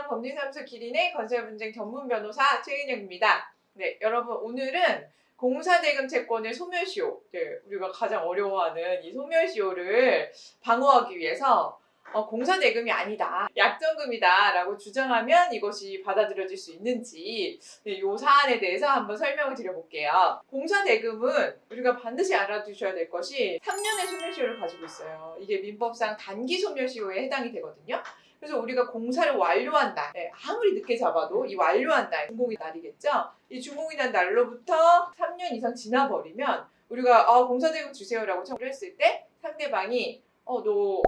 안녕하세요. 법률사무소 기린의 건설분쟁 전문 변호사 최은영입니다. 네, 여러분 오늘은 공사대금 채권의 소멸시효, 우리가 가장 어려워하는 이 소멸시효를 방어하기 위해서 공사대금이 아니다, 약정금이다 라고 주장하면 이것이 받아들여질 수 있는지 이 사안에 대해서 한번 설명을 드려볼게요. 공사대금은 우리가 반드시 알아두셔야 될 것이 3년의 소멸시효를 가지고 있어요. 이게 민법상 단기 소멸시효에 해당이 되거든요. 그래서 우리가 공사를 완료한 날, 아무리 늦게 잡아도 이 완료한 날, 준공의 날이겠죠? 이 준공의 난 날로부터 3년 이상 지나버리면 우리가 공사대금 주세요라고 청구를 했을 때 상대방이 너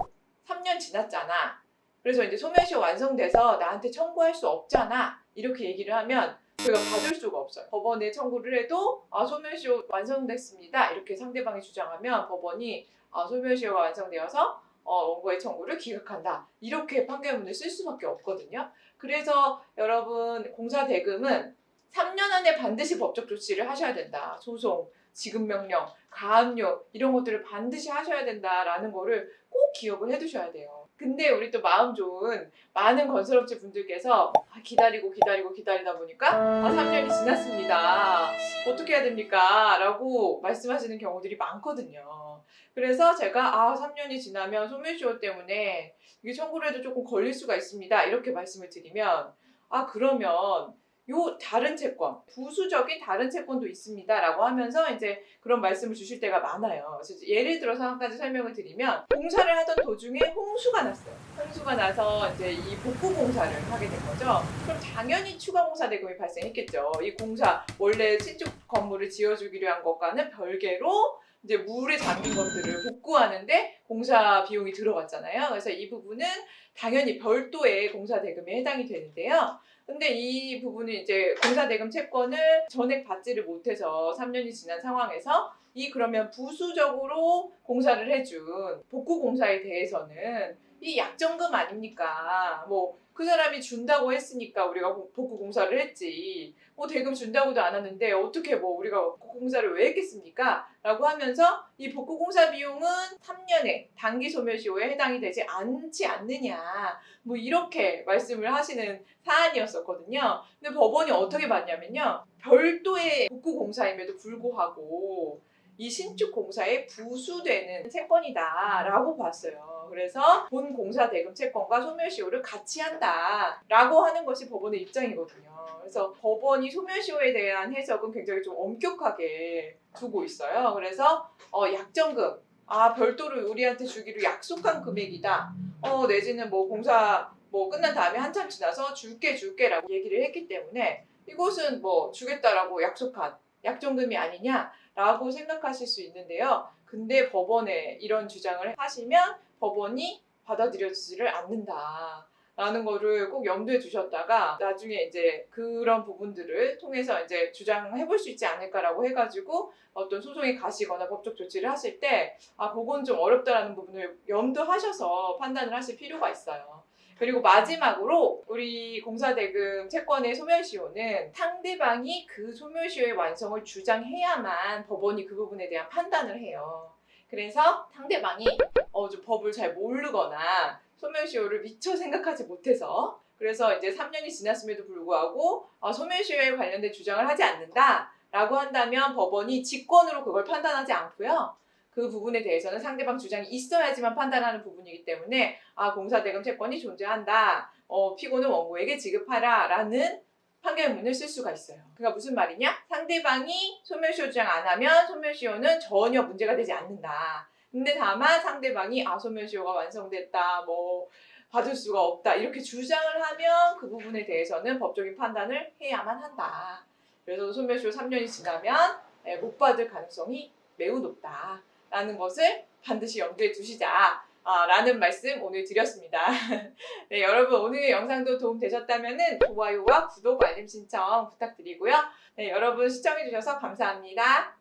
3년 지났잖아. 그래서 이제 소멸시효 완성돼서 나한테 청구할 수 없잖아. 이렇게 얘기를 하면 저희가 받을 수가 없어요. 법원에 청구를 해도 소멸시효 완성됐습니다. 이렇게 상대방이 주장하면 법원이 소멸시효가 완성되어서 원고의 청구를 기각한다. 이렇게 판결문을 쓸 수밖에 없거든요. 그래서 여러분 공사대금은 3년 안에 반드시 법적 조치를 하셔야 된다. 소송, 지급명령, 가압류 이런 것들을 반드시 하셔야 된다라는 거를 꼭 기억을 해두셔야 돼요. 근데 우리 또 마음 좋은 많은 건설업체 분들께서 기다리다 보니까 3년이 지났습니다. 어떻게 해야 됩니까? 라고 말씀하시는 경우들이 많거든요. 그래서 제가 3년이 지나면 소멸시효 때문에 이게 청구를 해도 조금 걸릴 수가 있습니다. 이렇게 말씀을 드리면 그러면 요 다른 채권, 부수적인 다른 채권도 있습니다. 라고 하면서 이제 그런 말씀을 주실 때가 많아요. 그래서 예를 들어서 한 가지 설명을 드리면 공사를 하던 도중에 홍수가 났어요. 홍수가 나서 이제 이 복구 공사를 하게 된 거죠. 그럼 당연히 추가 공사 대금이 발생했겠죠. 이 공사, 원래 신축 건물을 지어주기로 한 것과는 별개로 이제 물에 잠긴 것들을 복구하는데 공사 비용이 들어갔잖아요. 그래서 이 부분은 당연히 별도의 공사 대금에 해당이 되는데요. 근데 이 부분은 이제 공사대금 채권을 전액 받지를 못해서 3년이 지난 상황에서 그러면 부수적으로 공사를 해준 복구 공사에 대해서는 이 약정금 아닙니까? 그 사람이 준다고 했으니까 우리가 복구 공사를 했지. 대금 준다고도 안 하는데 어떻게 우리가 복구 공사를 왜 했겠습니까? 라고 하면서 이 복구 공사 비용은 3년의 단기 소멸시효에 해당이 되지 않지 않느냐. 이렇게 말씀을 하시는 사안이었었거든요. 근데 법원이 어떻게 봤냐면요. 별도의 복구 공사임에도 불구하고 이 신축 공사에 부수되는 채권이다라고 봤어요. 그래서 본 공사대금 채권과 소멸시효를 같이 한다라고 하는 것이 법원의 입장이거든요. 그래서 법원이 소멸시효에 대한 해석은 굉장히 좀 엄격하게 두고 있어요. 그래서 약정금, 별도로 우리한테 주기로 약속한 금액이다. 내지는 공사 끝난 다음에 한참 지나서 줄게라고 얘기를 했기 때문에 이것은 주겠다라고 약속한 약정금이 아니냐라고 생각하실 수 있는데요. 근데 법원에 이런 주장을 하시면 법원이 받아들여지지를 않는다라는 거를 꼭 염두에 두셨다가 나중에 이제 그런 부분들을 통해서 이제 주장해 볼 수 있지 않을까라고 해가지고 어떤 소송에 가시거나 법적 조치를 하실 때 그건 좀 어렵다라는 부분을 염두하셔서 판단을 하실 필요가 있어요. 그리고 마지막으로 우리 공사대금 채권의 소멸시효는 상대방이 그 소멸시효의 완성을 주장해야만 법원이 그 부분에 대한 판단을 해요. 그래서 상대방이 좀 법을 잘 모르거나 소멸시효를 미처 생각하지 못해서 그래서 이제 3년이 지났음에도 불구하고 소멸시효에 관련된 주장을 하지 않는다라고 한다면 법원이 직권으로 그걸 판단하지 않고요. 그 부분에 대해서는 상대방 주장이 있어야지만 판단하는 부분이기 때문에 공사대금 채권이 존재한다. 피고는 원고에게 지급하라 라는 판결문을 쓸 수가 있어요. 그러니까 무슨 말이냐? 상대방이 소멸시효 주장 안 하면 소멸시효는 전혀 문제가 되지 않는다. 근데 다만 상대방이 소멸시효가 완성됐다. 받을 수가 없다. 이렇게 주장을 하면 그 부분에 대해서는 법적인 판단을 해야만 한다. 그래서 소멸시효 3년이 지나면 못 받을 가능성이 매우 높다. 라는 것을 반드시 염두에 두시자 라는 말씀 오늘 드렸습니다. 네, 여러분 오늘 영상도 도움 되셨다면 좋아요와 구독, 알림 신청 부탁드리고요. 네, 여러분 시청해주셔서 감사합니다.